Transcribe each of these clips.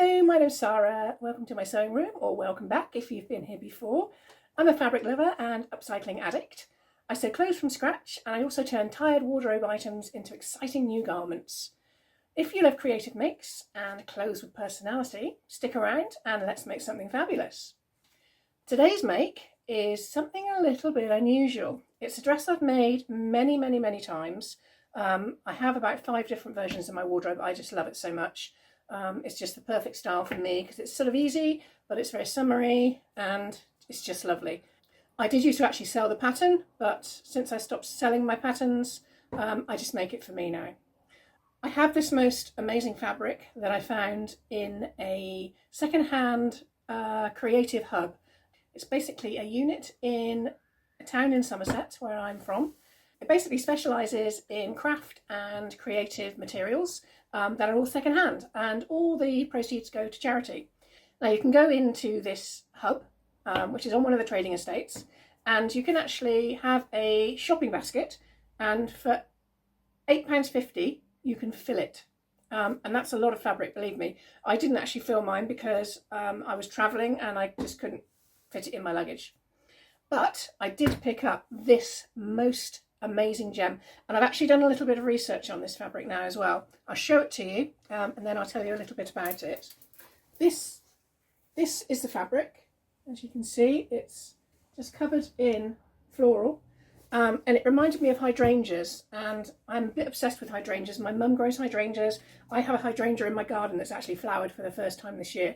Hello, my name's Sarah. Welcome to my sewing room, or welcome back if you've been here before. I'm a fabric lover and upcycling addict. I sew clothes from scratch, and I also turn tired wardrobe items into exciting new garments. If you love creative makes and clothes with personality, stick around and let's make something fabulous. Today's make is something a little bit unusual. It's a dress I've made many times. I have about 5 different versions in my wardrobe. I just love it so much. It's just the perfect style for me because it's sort of easy, but it's very summery and it's just lovely. I did used to actually sell the pattern, but since I stopped selling my patterns, I just make it for me now. I have this most amazing fabric that I found in a second-hand creative hub. It's basically a unit in a town in Somerset, where I'm from. It basically specialises in craft and creative materials that are all second-hand, and all the proceeds go to charity. Now you can go into this hub, which is on one of the trading estates, and you can actually have a shopping basket, and for £8.50 you can fill it. And that's a lot of fabric, believe me. I didn't actually fill mine because I was travelling and I just couldn't fit it in my luggage. But I did pick up this most amazing gem, and I've actually done a little bit of research on this fabric now as well. I'll show it to you and then I'll tell you a little bit about it. This is the fabric. As you can see, it's just covered in floral, and it reminded me of hydrangeas, and I'm a bit obsessed with hydrangeas. My mum grows hydrangeas. I have a hydrangea in my garden that's actually flowered for the first time this year.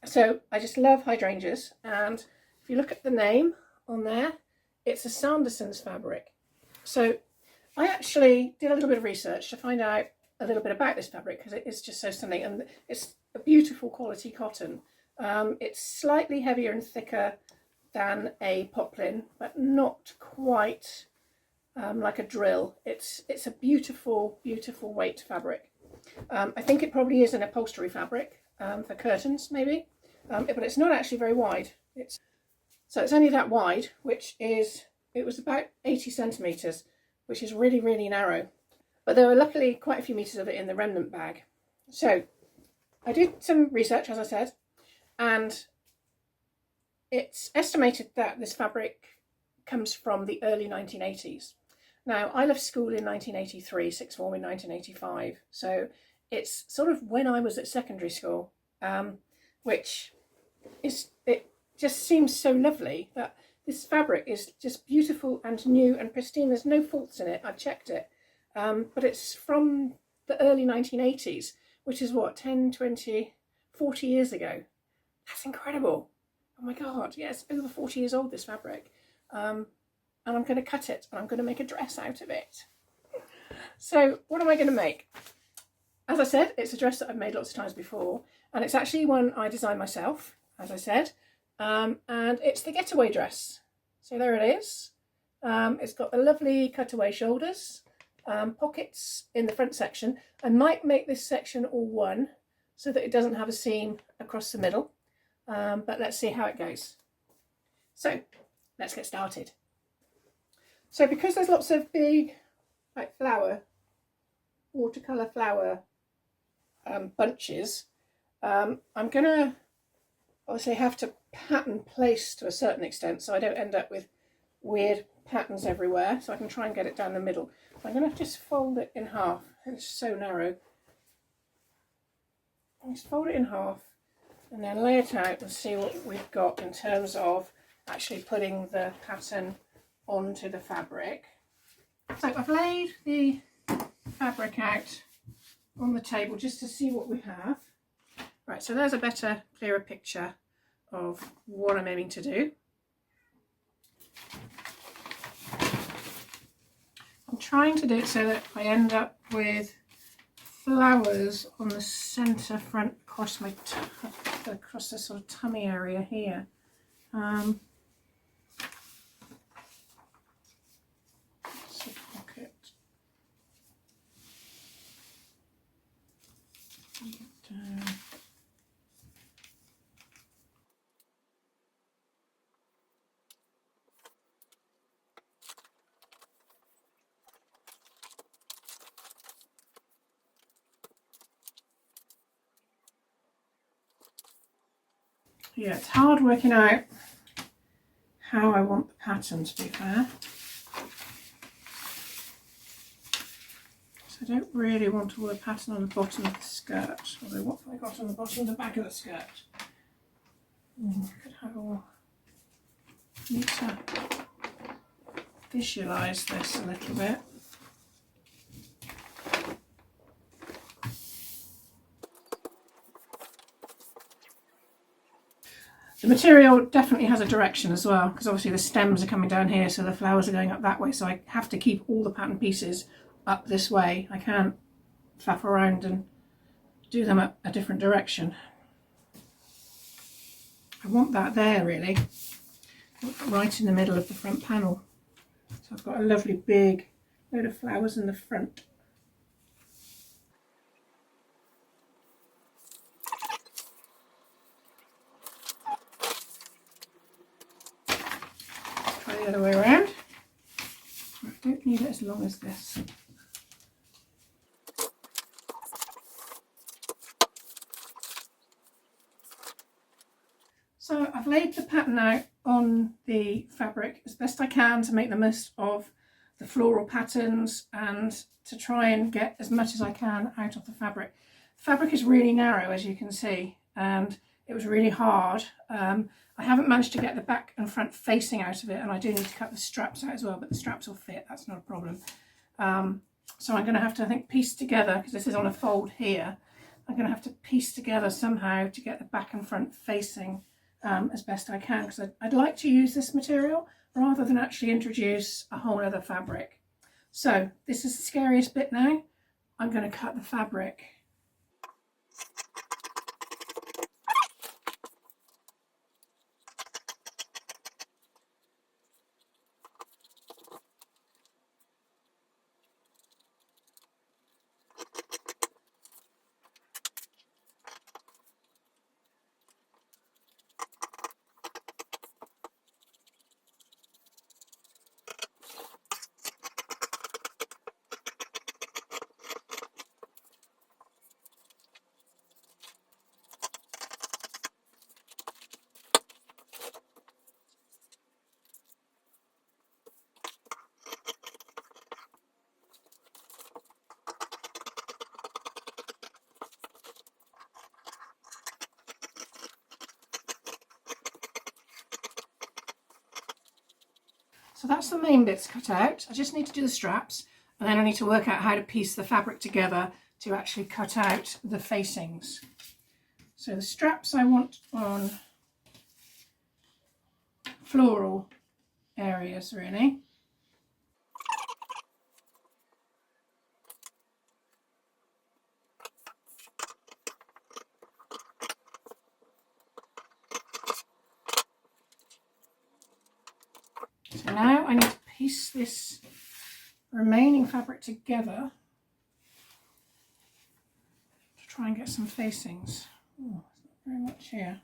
So I just love hydrangeas, and if you look at the name on there, it's a Sandersons fabric. So I actually did a little bit of research to find out a little bit about this fabric because it is just so stunning, and it's a beautiful quality cotton. It's slightly heavier and thicker than a poplin, but not quite like a drill. It's a beautiful weight fabric. I think it probably is an upholstery fabric for curtains maybe, but it's not actually very wide. So it's only that wide, it was about 80 centimetres, which is really narrow. But there were luckily quite a few metres of it in the remnant bag. So I did some research, as I said, and it's estimated that this fabric comes from the early 1980s. Now, I left school in 1983, sixth form in 1985, so it's sort of when I was at secondary school, which it just seems so lovely that this fabric is just beautiful and new and pristine. There's no faults in it. I've checked it. But it's from the early 1980s, which is what, 10, 20, 40 years ago. That's incredible. Oh my God, yeah, it's over 40 years old, this fabric. And I'm going to cut it and I'm going to make a dress out of it. So what am I going to make? As I said, it's a dress that I've made lots of times before, and it's actually one I designed myself, as I said. And it's the getaway dress. So there it is. It's got the lovely cutaway shoulders, pockets in the front section. I might make this section all one so that it doesn't have a seam across the middle, but let's see how it goes. So let's get started. So because there's lots of big like watercolour flower bunches, I'm gonna obviously have to pattern place to a certain extent so I don't end up with weird patterns everywhere, so I can try and get it down the middle. So I'm going to just fold it in half. It's so narrow. Just fold it in half and then lay it out and see what we've got in terms of actually putting the pattern onto the fabric. So I've laid the fabric out on the table just to see what we have. Right, so there's a better, clearer picture of what I'm aiming to do. I'm trying to do it so that I end up with flowers on the centre front across the sort of tummy area here. It's a pocket. Down. Yeah, it's hard working out how I want the pattern, to be fair. So I don't really want all the pattern on the bottom of the skirt. Although what have I got on the bottom of the back of the skirt? Could have all... Need to visualise this a little bit. The material definitely has a direction as well, because obviously the stems are coming down here, so the flowers are going up that way, so I have to keep all the pattern pieces up this way. I can't faff around and do them up a different direction. I want that there really, right in the middle of the front panel. So I've got a lovely big load of flowers in the front. Try the other way around. I don't need it as long as this. So I've laid the pattern out on the fabric as best I can to make the most of the floral patterns and to try and get as much as I can out of the fabric. The fabric is really narrow, as you can see, and it was really hard. I haven't managed to get the back and front facing out of it, and I do need to cut the straps out as well, but the straps will fit, that's not a problem. So I'm going to have to, I think, piece together, because this is on a fold here, I'm going to have to piece together somehow to get the back and front facing as best I can, because I'd like to use this material rather than actually introduce a whole other fabric. So this is the scariest bit now. I'm going to cut the fabric. So that's the main bits cut out. I just need to do the straps, and then I need to work out how to piece the fabric together to actually cut out the facings. So the straps I want on floral areas really. So now I need to piece this remaining fabric together to try and get some facings. Oh, it's not very much here.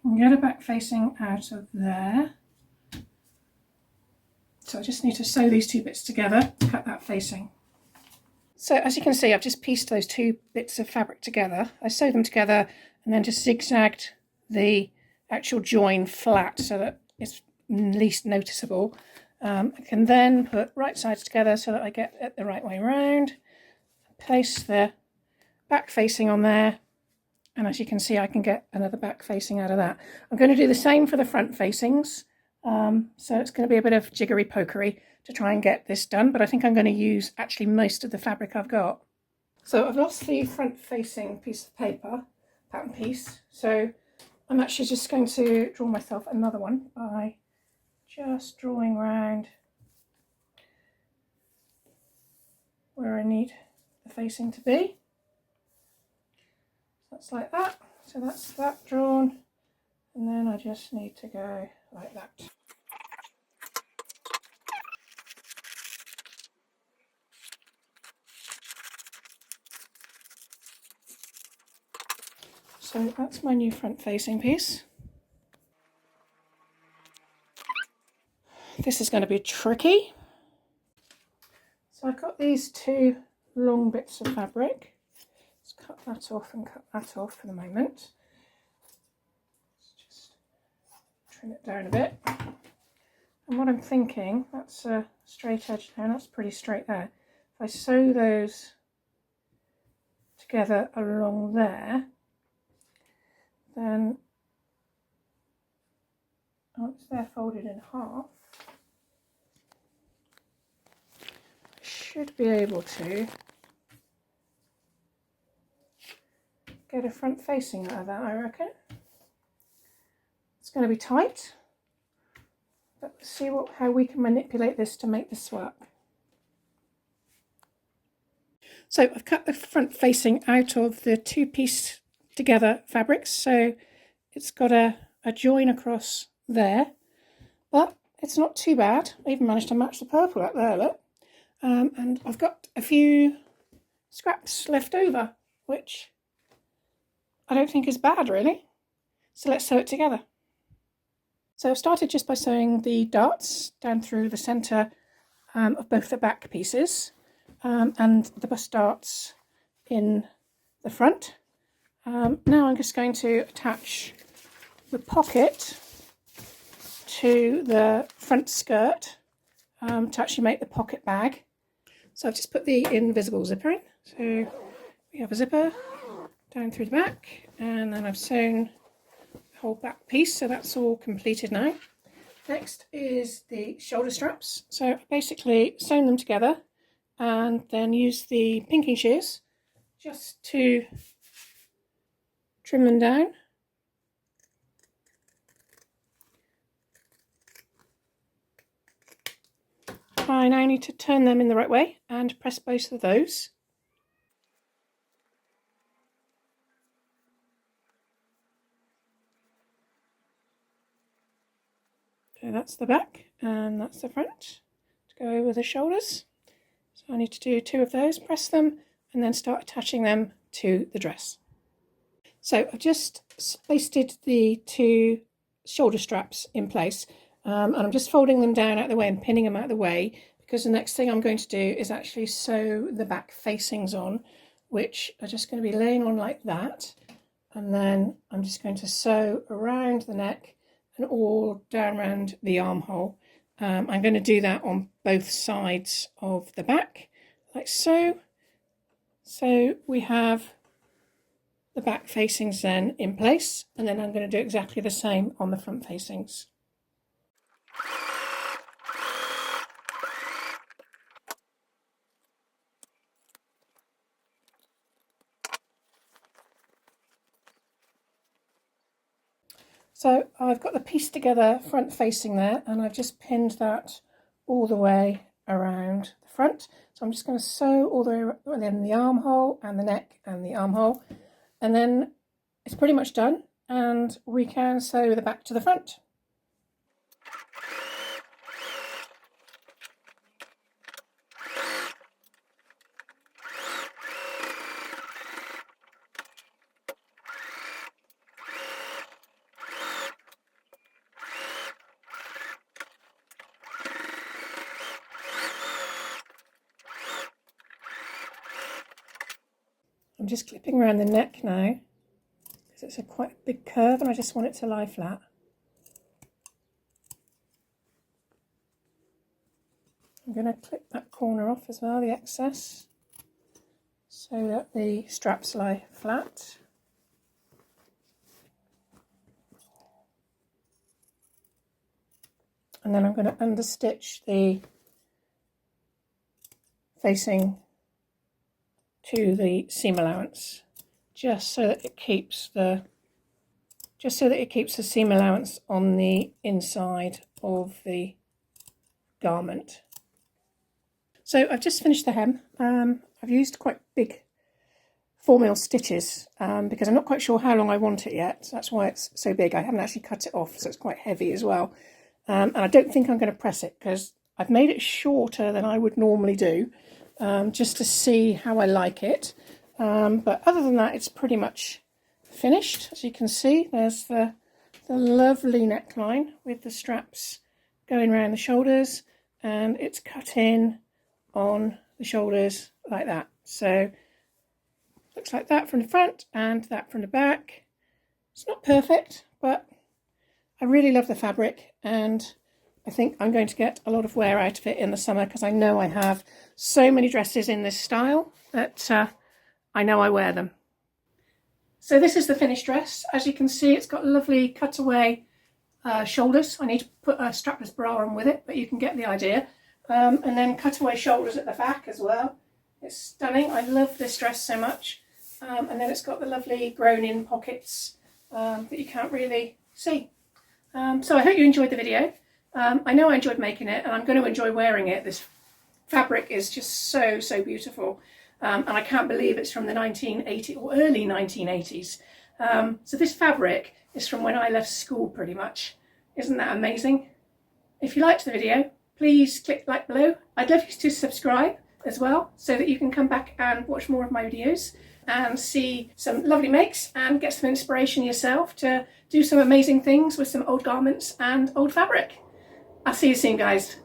I can get a back facing out of there. So I just need to sew these two bits together to cut that facing. So as you can see, I've just pieced those two bits of fabric together. I sewed them together and then just zigzagged the actual join flat so that it's least noticeable. I can then put right sides together so that I get it the right way around. Place the back facing on there, and as you can see I can get another back facing out of that. I'm going to do the same for the front facings, so it's going to be a bit of jiggery pokery to try and get this done, but I think I'm going to use actually most of the fabric I've got. So I've lost the front facing piece of paper, pattern piece, so I'm actually just going to draw myself another one by just drawing around where I need the facing to be. That's like that, so that's that drawn, and then I just need to go like that. So that's my new front facing piece. This is going to be tricky. So I've got these two long bits of fabric. Let's cut that off and cut that off for the moment. Let's just trim it down a bit. And what I'm thinking, that's a straight edge there, and that's pretty straight there. If I sew those together along there, then once they're folded in half, I should be able to get a front facing out of that, I reckon. It's going to be tight, but let's see how we can manipulate this to make this work. So I've cut the front facing out of the two-piece together fabrics, so it's got a join across there, but it's not too bad. I even managed to match the purple up there, look. And I've got a few scraps left over, which I don't think is bad really. So let's sew it together. So I've started just by sewing the darts down through the centre of both the back pieces, and the bust darts in the front. Now I'm just going to attach the pocket to the front skirt to actually make the pocket bag. So I've just put the invisible zipper in. So we have a zipper down through the back, and then I've sewn the whole back piece, so that's all completed now. Next is the shoulder straps. So I basically sewn them together and then use the pinking shears just to trim them down. I now need to turn them in the right way and press both of those. So that's the back and that's the front to go over the shoulders. So I need to do two of those, press them, and then start attaching them to the dress. So I've just basted the two shoulder straps in place, and I'm just folding them down out of the way and pinning them out of the way, because the next thing I'm going to do is actually sew the back facings on, which are just going to be laying on like that, and then I'm just going to sew around the neck and all down around the armhole. I'm going to do that on both sides of the back, like so. So we have the back facings then in place, and then I'm going to do exactly the same on the front facings. So I've got the piece together front facing there, and I've just pinned that all the way around the front. So I'm just going to sew all the way in the armhole and the neck and the armhole, and then it's pretty much done, and we can sew the back to the front. I'm just clipping around the neck now because it's a quite big curve and I just want it to lie flat. I'm going to clip that corner off as well, the excess, so that the straps lie flat. And then I'm going to understitch the facing to the seam allowance, just so that it keeps the seam allowance on the inside of the garment. So I've just finished the hem. I've used quite big 4mm stitches because I'm not quite sure how long I want it yet. So that's why it's so big. I haven't actually cut it off, so it's quite heavy as well. And I don't think I'm going to press it because I've made it shorter than I would normally do, just to see how I like it. But other than that, it's pretty much finished. As you can see, there's the lovely neckline with the straps going around the shoulders, and it's cut in on the shoulders like that. So looks like that from the front and that from the back. It's not perfect, but I really love the fabric, and I think I'm going to get a lot of wear out of it in the summer because I know I have so many dresses in this style that I know I wear them. So this is the finished dress. As you can see, it's got lovely cutaway shoulders. I need to put a strapless bra on with it, but you can get the idea. And then cutaway shoulders at the back as well. It's stunning. I love this dress so much. And then it's got the lovely grown-in pockets that you can't really see. So I hope you enjoyed the video. I know I enjoyed making it, and I'm going to enjoy wearing it. This fabric is just so, so beautiful. And I can't believe it's from the 1980s or early 1980s. So this fabric is from when I left school pretty much. Isn't that amazing? If you liked the video, please click like below. I'd love you to subscribe as well so that you can come back and watch more of my videos and see some lovely makes and get some inspiration yourself to do some amazing things with some old garments and old fabric. I'll see you soon, guys.